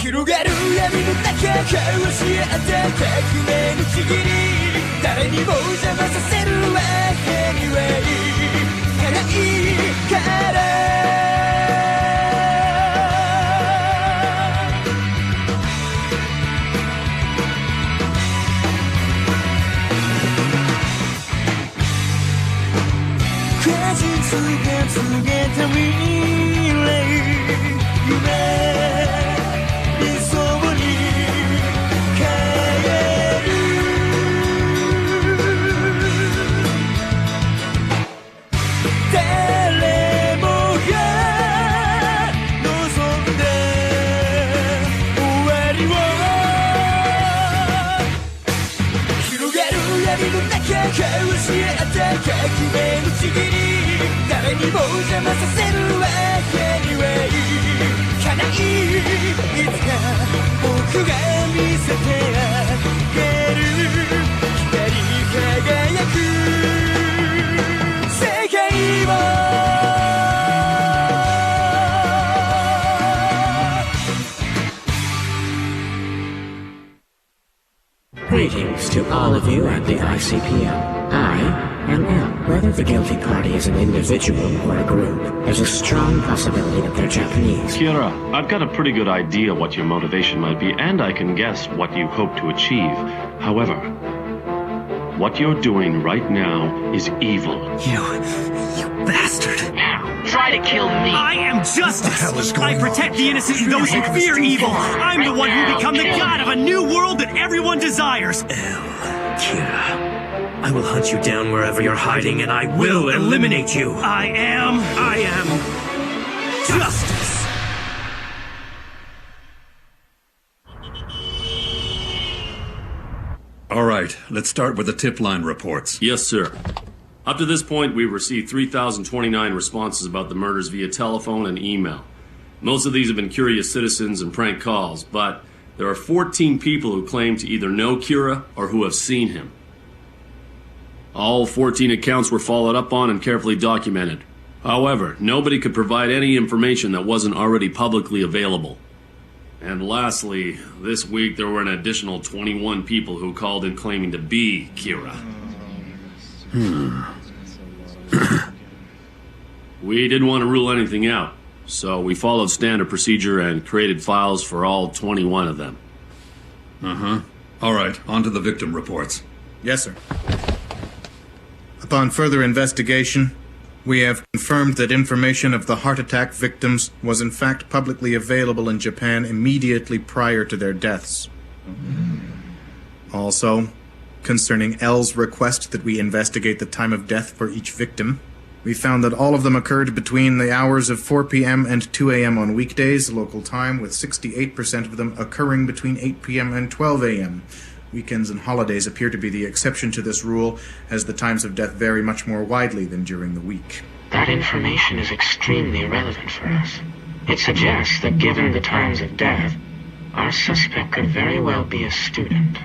広がる闇の中交わし合った革命のちぎり誰にも邪魔させるわけにはいかないから果実が告げた未来夢理想に変える誰もが望んで終わりを広がる闇の中交わし合った革命のちぎり誰にも邪魔させるわけにはいかないいつか僕が見せてあげる光り輝く世界をGreetings to all of you at the ICPL. I am L. Whether the guilty party is an individual or a group, there's a strong possibility that they're Japanese. Kira, I've got a pretty good idea what your motivation might be, and I can guess what you hope to achieve. However, what you're doing right now is evil. You bastard. Try to kill me. I am justice. I protect the innocent and those who fear evil. I'm the one who become the god of a new world that everyone desires. Kira, I will hunt you down wherever you're hiding, and I will eliminate you. I am justice. All right, let's start with the tip line reports. Yes, sir. Up to this point, we've received 3,029 responses about the murders via telephone and email. Most of these have been curious citizens and prank calls, but there are 14 people who claim to either know Kira or who have seen him. All 14 accounts were followed up on and carefully documented. However, nobody could provide any information that wasn't already publicly available. And lastly, this week there were an additional 21 people who called in claiming to be Kira. We didn't want to rule anything out, so we followed standard procedure and created files for all 21 of them. All right, on to the victim reports. Yes, sir. Upon further investigation, we have confirmed that information of the heart attack victims was in fact publicly available in Japan immediately prior to their deaths. Also, concerning L's request that we investigate the time of death for each victim, we found that all of them occurred between the hours of 4 p.m. and 2 a.m. on weekdays, local time, with 68% of them occurring between 8 p.m. and 12 a.m. Weekends and holidays appear to be the exception to this rule, as the times of death vary much more widely than during the week. That information is extremely relevant for us. It suggests that given the times of death, our suspect could very well be a student.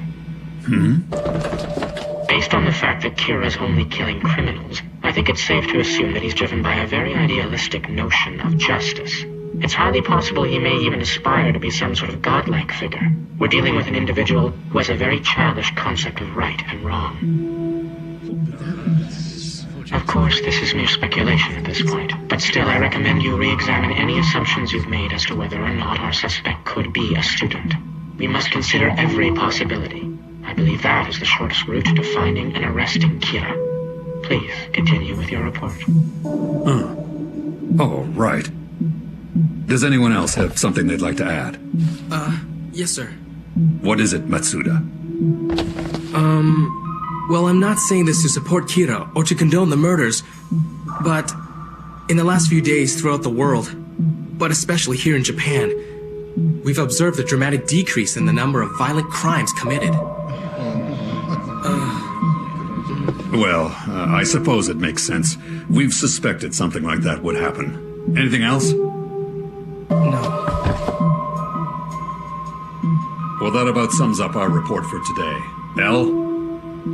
Based on the fact that Kira's only killing criminals, I think it's safe to assume that he's driven by a very idealistic notion of justice. It's highly possible he may even aspire to be some sort of godlike figure. We're dealing with an individual who has a very childish concept of right and wrong. Of course, this is mere speculation at this point, but still I recommend you re-examine any assumptions you've made as to whether or not our suspect could be a student. We must consider every possibility. I believe that is the shortest route to finding and arresting Kira. Please continue with your report. Oh, right. Does anyone else have something they'd like to add? Yes, sir. What is it, Matsuda? Well, I'm not saying this to support Kira or to condone the murders, but in the last few days throughout the world, but especially here in Japan, we've observed a dramatic decrease in the number of violent crimes committed. Well, I suppose it makes sense. We've suspected something like that would happen. Anything else? No. Well, that about sums up our report for today. L?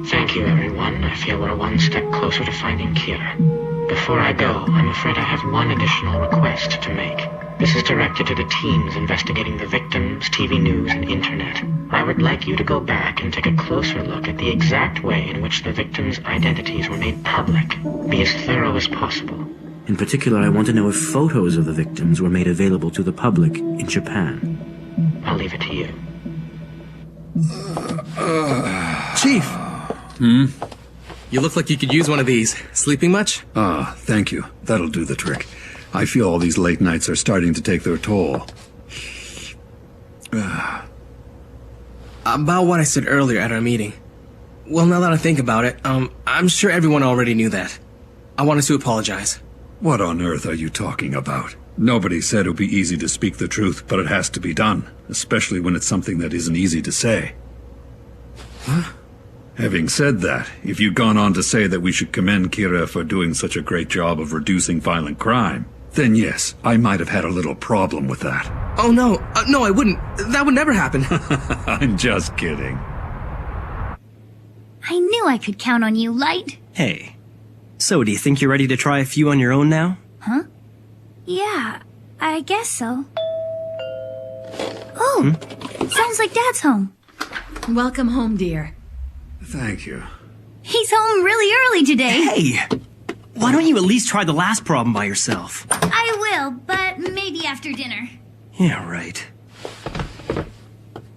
Thank you, everyone. I feel we're one step closer to finding Kira. Before I go, I'm afraid I have one additional request to make. This is directed to the teams investigating the victims, TV news, and internet. I would like you to go back and take a closer look at the exact way in which the victims' identities were made public. Be as thorough as possible. In particular, I want to know if photos of the victims were made available to the public in Japan. I'll leave it to you. Chief! You look like you could use one of these. Sleeping much? Thank you. That'll do the trick. I feel all these late nights are starting to take their toll. About what I said earlier at our meeting. Well, now that I think about it, I'm sure everyone already knew that. I wanted to apologize. What on earth are you talking about? Nobody said it would be easy to speak the truth, but it has to be done, especially when it's something that isn't easy to say. Huh? Having said that, if you'd gone on to say that we should commend Kira for doing such a great job of reducing violent crime, then yes, I might have had a little problem with that. Oh no, no I wouldn't. That would never happen. I'm just kidding. I knew I could count on you, Light. Hey, so do you think you're ready to try a few on your own now? Huh? Yeah, I guess so. Oh, sounds like Dad's home. Welcome home, dear. Thank you. He's home really early today. Hey! Why don't you at least try the last problem by yourself? I will, but maybe after dinner. Yeah, right.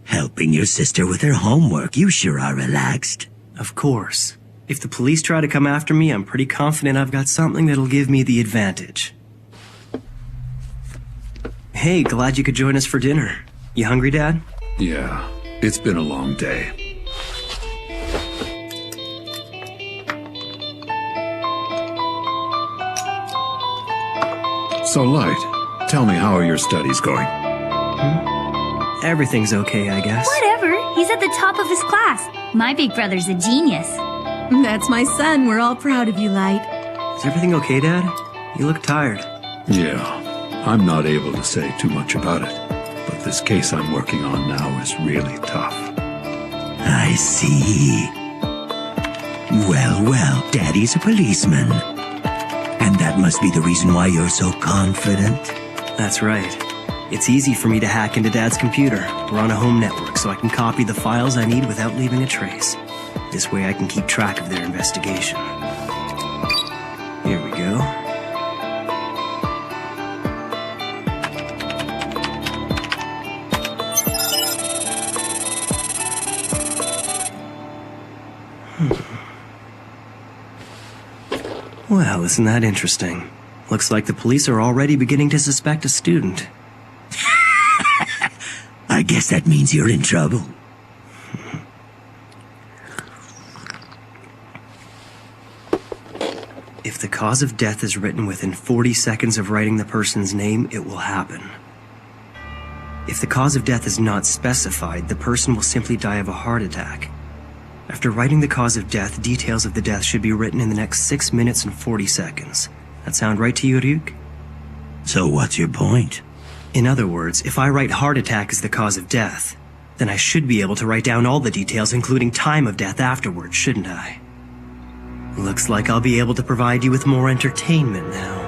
Helping your sister with her homework, you sure are relaxed. Of course. If the police try to come after me, I'm pretty confident I've got something that'll give me the advantage. Hey, glad you could join us for dinner. You hungry, Dad? Yeah, it's been a long day. So, Light, tell me, how are your studies going? Everything's okay, I guess. Whatever. He's at the top of his class. My big brother's a genius. That's my son. We're all proud of you, Light. Is everything okay, Dad? You look tired. Yeah, I'm not able to say too much about it, but this case I'm working on now is really tough. I see. Well, Daddy's a policeman. And that must be the reason why you're so confident. That's right. It's easy for me to hack into Dad's computer. We're on a home network, so I can copy the files I need without leaving a trace. This way I can keep track of their investigation. Here we go. Well, isn't that interesting? Looks like the police are already beginning to suspect a student. I guess that means you're in trouble. If the cause of death is written within 40 seconds of writing the person's name, it will happen. If the cause of death is not specified, the person will simply die of a heart attack. After writing the cause of death, details of the death should be written in the next 6 minutes and 40 seconds. That sound right to you, Ryuk? So what's your point? In other words, if I write heart attack as the cause of death, then I should be able to write down all the details, including time of death afterwards, shouldn't I? Looks like I'll be able to provide you with more entertainment now.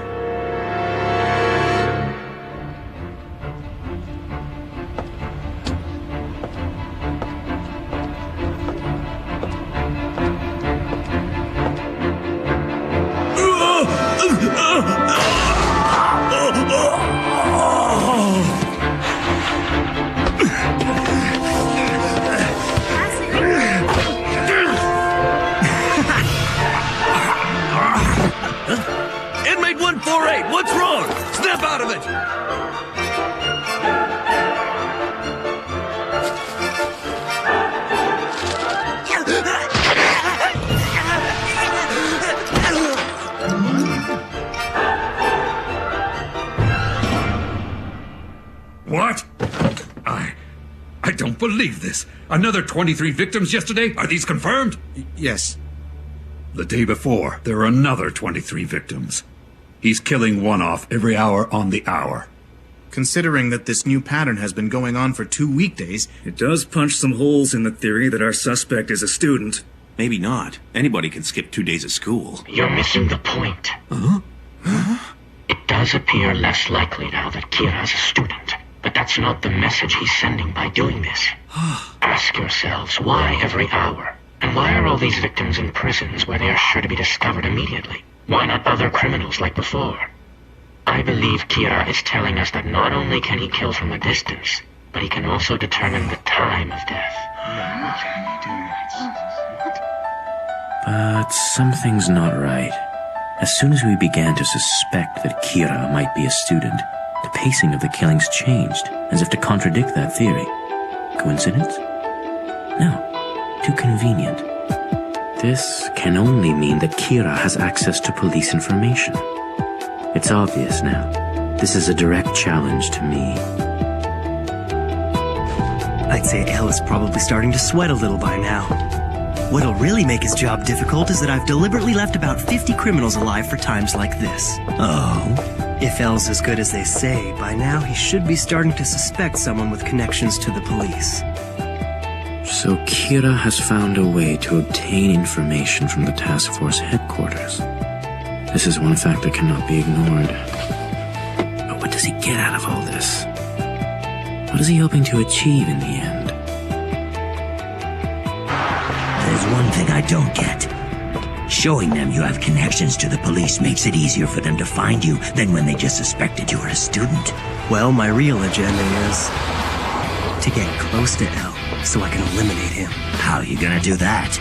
What's wrong? Snap out of it! What? I don't believe this. Another 23 victims yesterday? Are these confirmed? Yes. The day before, there were another 23 victims. He's killing one off every hour on the hour. Considering that this new pattern has been going on for 2 weekdays... It does punch some holes in the theory that our suspect is a student. Maybe not. Anybody can skip 2 days of school. You're missing the point. Huh? It does appear less likely now that Kira's a student, but that's not the message he's sending by doing this. Ask yourselves, why every hour? And why are all these victims in prisons where they are sure to be discovered immediately? Why not other criminals like before? I believe Kira is telling us that not only can he kill from a distance, but he can also determine the time of death. But something's not right. As soon as we began to suspect that Kira might be a student, the pacing of the killings changed, as if to contradict that theory. Coincidence? No. Too convenient. This can only mean that Kira has access to police information. It's obvious now. This is a direct challenge to me. I'd say El is probably starting to sweat a little by now. What'll really make his job difficult is that I've deliberately left about 50 criminals alive for times like this. Oh? If El's as good as they say, by now he should be starting to suspect someone with connections to the police. So Kira has found a way to obtain information from the task force headquarters. This is one fact that cannot be ignored. But what does he get out of all this? What is he hoping to achieve in the end? There's one thing I don't get. Showing them you have connections to the police makes it easier for them to find you than when they just suspected you were a student. Well, my real agenda is to get close to El so I can eliminate him. How are you gonna do that?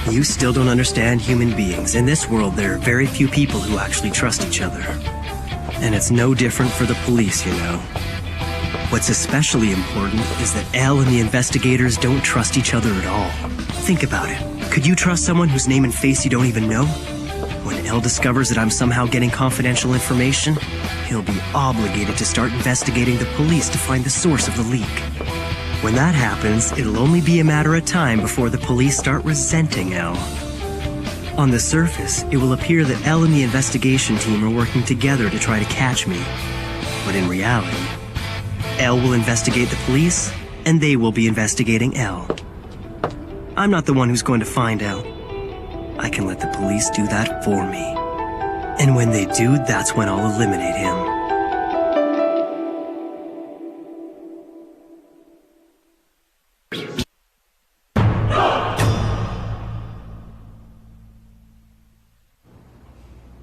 You still don't understand human beings. In this world, there are very few people who actually trust each other. And it's no different for the police, you know. What's especially important is that El and the investigators don't trust each other at all. Think about it. Could you trust someone whose name and face you don't even know? When El discovers that I'm somehow getting confidential information, he'll be obligated to start investigating the police to find the source of the leak. When that happens, it'll only be a matter of time before the police start resenting El. On the surface, it will appear that El and the investigation team are working together to try to catch me. But in reality, El will investigate the police, and they will be investigating El. I'm not the one who's going to find out. I can let the police do that for me. And when they do, that's when I'll eliminate him.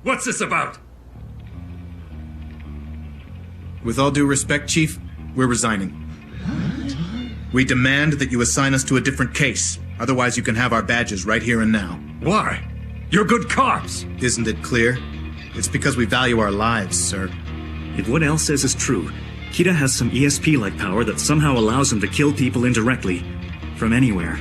What's this about? With all due respect, Chief, we're resigning. We demand that you assign us to a different case. Otherwise, you can have our badges right here and now. Why? You're good cops! Isn't it clear? It's because we value our lives, sir. If what El says is true, Kira has some ESP-like power that somehow allows him to kill people indirectly, from anywhere.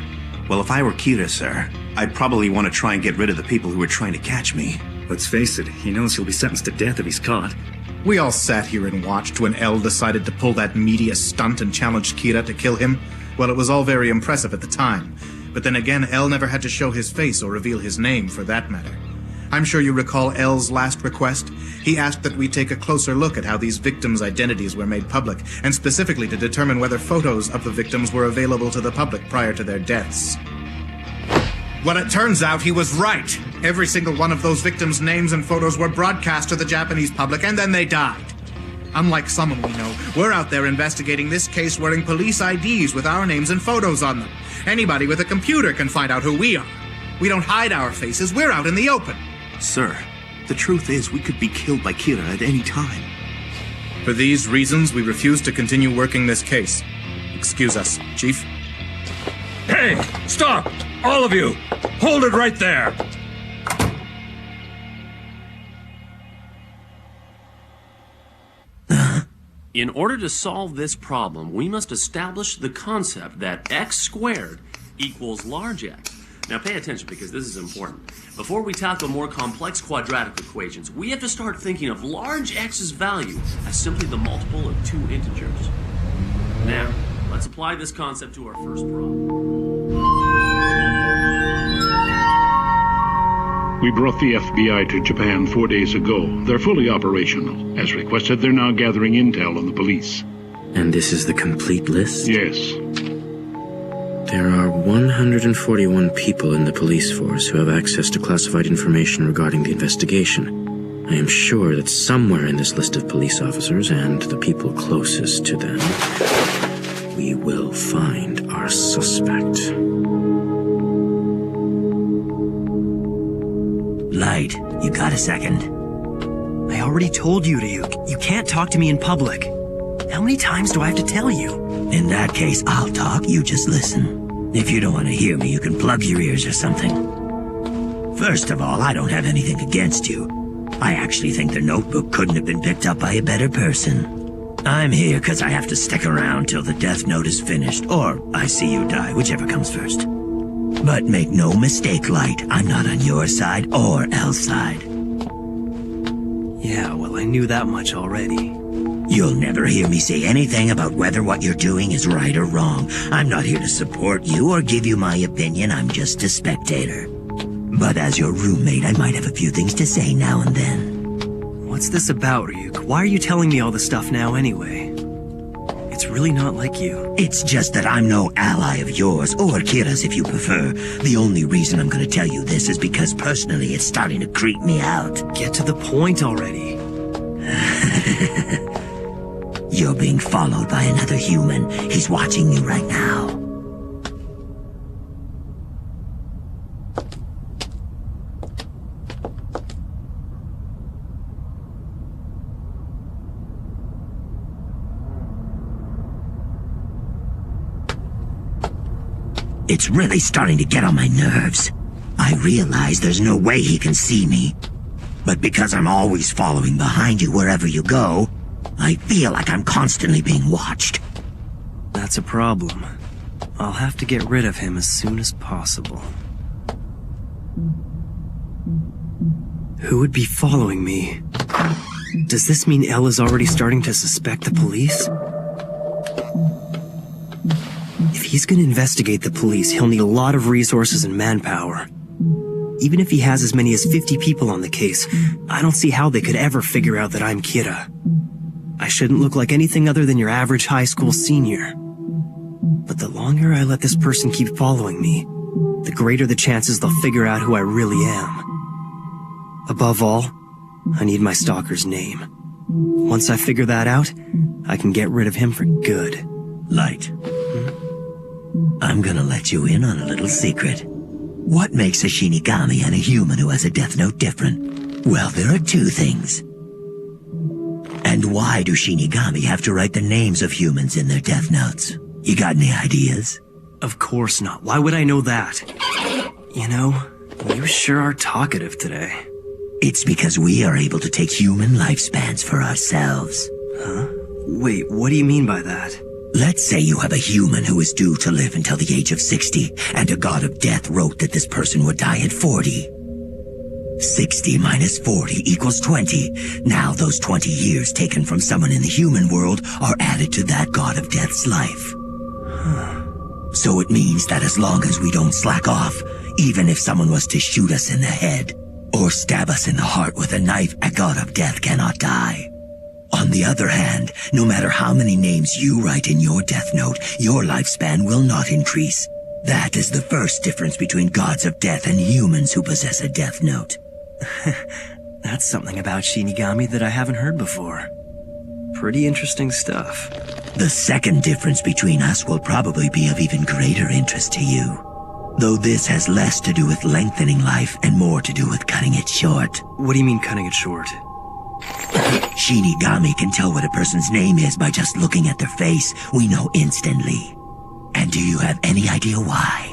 Well, if I were Kira, sir, I'd probably want to try and get rid of the people who were trying to catch me. Let's face it, he knows he'll be sentenced to death if he's caught. We all sat here and watched when El decided to pull that media stunt and challenged Kira to kill him. Well, it was all very impressive at the time. But then again, El never had to show his face or reveal his name, for that matter. I'm sure you recall El's last request. He asked that we take a closer look at how these victims' identities were made public, and specifically to determine whether photos of the victims were available to the public prior to their deaths. Well, it turns out he was right. Every single one of those victims' names and photos were broadcast to the Japanese public, and then they died. Unlike someone we know, we're out there investigating this case wearing police IDs with our names and photos on them. Anybody with a computer can find out who we are. We don't hide our faces, we're out in the open. Sir, the truth is we could be killed by Kira at any time. For these reasons, we refuse to continue working this case. Excuse us, Chief. Hey! Stop! All of you! Hold it right there! In order to solve this problem, we must establish the concept that x squared equals large x. Now pay attention because this is important. Before we tackle more complex quadratic equations, we have to start thinking of large x's value as simply the multiple of two integers. Now, let's apply this concept to our first problem. We brought the FBI to Japan 4 days ago. They're fully operational. As requested, they're now gathering intel on the police. And this is the complete list? Yes. There are 141 people in the police force who have access to classified information regarding the investigation. I am sure that somewhere in this list of police officers and the people closest to them, we will find our suspect. Light, you got a second? I already told you you can't talk to me in public. How many times do I have to tell you? In that case, I'll talk, you just listen. If you don't want to hear me, you can plug your ears or something. First of all, I don't have anything against you. I actually think the notebook couldn't have been picked up by a better person. I'm here because I have to stick around till the Death Note is finished, or I see you die, whichever comes first. But make no mistake, Light, I'm not on your side or El's side. Yeah, well, I knew that much already. You'll never hear me say anything about whether what you're doing is right or wrong. I'm not here to support you or give you my opinion, I'm just a spectator. But as your roommate, I might have a few things to say now and then. What's this about, Ryuk? Why are you telling me all this stuff now anyway? It's really not like you. It's just that I'm no ally of yours, or Kira's if you prefer. The only reason I'm gonna tell you this is because personally it's starting to creep me out. Get to the point already. You're being followed by another human. He's watching you right now. It's really starting to get on my nerves. I realize there's no way he can see me. But because I'm always following behind you wherever you go, I feel like I'm constantly being watched. That's a problem. I'll have to get rid of him as soon as possible. Who would be following me? Does this mean El is already starting to suspect the police? If he's gonna investigate the police, he'll need a lot of resources and manpower. Even if he has as many as 50 people on the case, I don't see how they could ever figure out that I'm Kira. I shouldn't look like anything other than your average high school senior. But the longer I let this person keep following me, the greater the chances they'll figure out who I really am. Above all, I need my stalker's name. Once I figure that out, I can get rid of him for good. Light. I'm gonna let you in on a little secret. What makes a Shinigami and a human who has a Death Note different? Well, there are two things. And why do Shinigami have to write the names of humans in their Death Notes? You got any ideas? Of course not. Why would I know that? You know, you sure are talkative today. It's because we are able to take human lifespans for ourselves. Huh? Wait, what do you mean by that? Let's say you have a human who is due to live until the age of 60, and a god of death wrote that this person would die at 40. 60 minus 40 equals 20. Now those 20 years taken from someone in the human world are added to that god of death's life. So it means that as long as we don't slack off, even if someone was to shoot us in the head, or stab us in the heart with a knife, a god of death cannot die. On the other hand, no matter how many names you write in your Death Note, your lifespan will not increase. That is the first difference between gods of death and humans who possess a Death Note. That's something about Shinigami that I haven't heard before. Pretty interesting stuff. The second difference between us will probably be of even greater interest to you. Though this has less to do with lengthening life and more to do with cutting it short. What do you mean cutting it short? Shinigami can tell what a person's name is by just looking at their face. We know instantly. And do you have any idea why?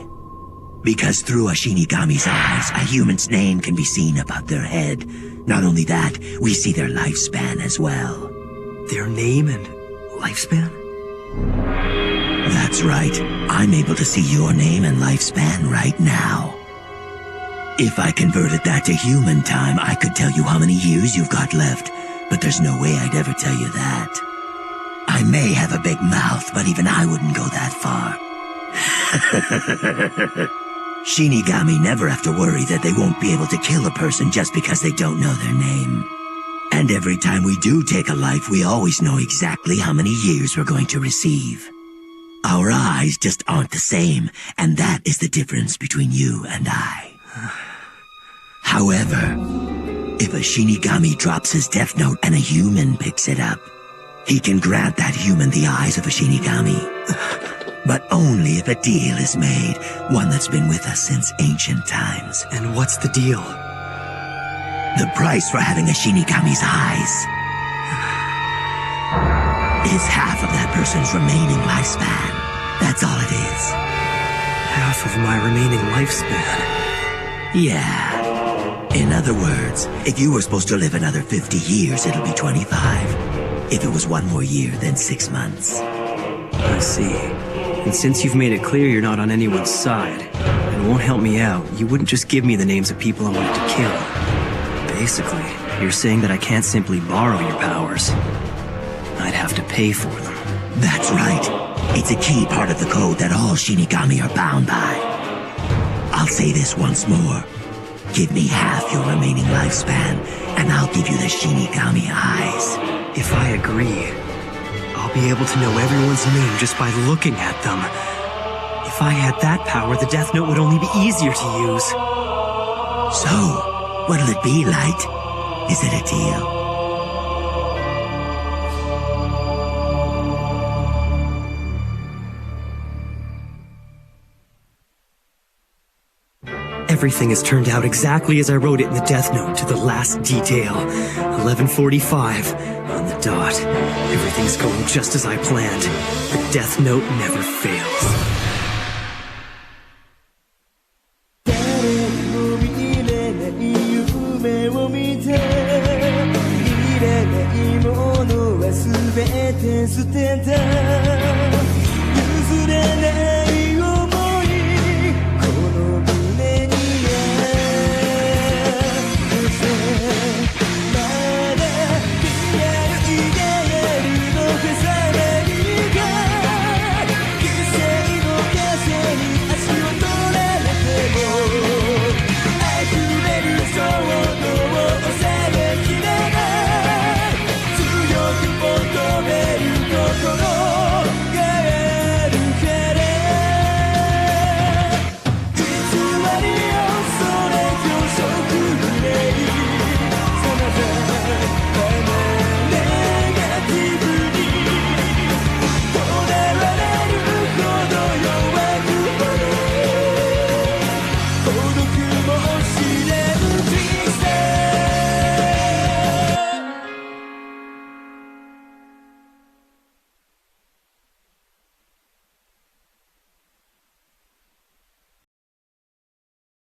Because through a Shinigami's eyes, a human's name can be seen above their head. Not only that, we see their lifespan as well. Their name and lifespan? That's right. I'm able to see your name and lifespan right now. If I converted that to human time, I could tell you how many years you've got left, but there's no way I'd ever tell you that. I may have a big mouth, but even I wouldn't go that far. Shinigami never have to worry that they won't be able to kill a person just because they don't know their name. And every time we do take a life, we always know exactly how many years we're going to receive. Our eyes just aren't the same, and that is the difference between you and I. However, If a Shinigami drops his death note and a human picks it up, he can grant that human the eyes of a Shinigami. But only if a deal is made, one that's been with us since ancient times. And what's the deal? The price for having a Shinigami's eyes is half of that person's remaining lifespan. That's all it is. Half of my remaining lifespan? Yeah. In other words, if you were supposed to live another 50 years, it'll be 25. If it was one more year, then 6 months. I see. And since you've made it clear you're not on anyone's side, and won't help me out, you wouldn't just give me the names of people I wanted to kill. Basically, you're saying that I can't simply borrow your powers. I'd have to pay for them. That's right. It's a key part of the code that all Shinigami are bound by. I'll say this once more. Give me half your remaining lifespan, and I'll give you the Shinigami eyes. If I agree, I'll be able to know everyone's name just by looking at them. If I had that power, the Death Note would only be easier to use. So, what'll it be, Light? Is it a deal? Everything has turned out exactly as I wrote it in the Death Note, to the last detail. 11:45 on the dot. Everything's going just as I planned. The Death Note never fails.譲れない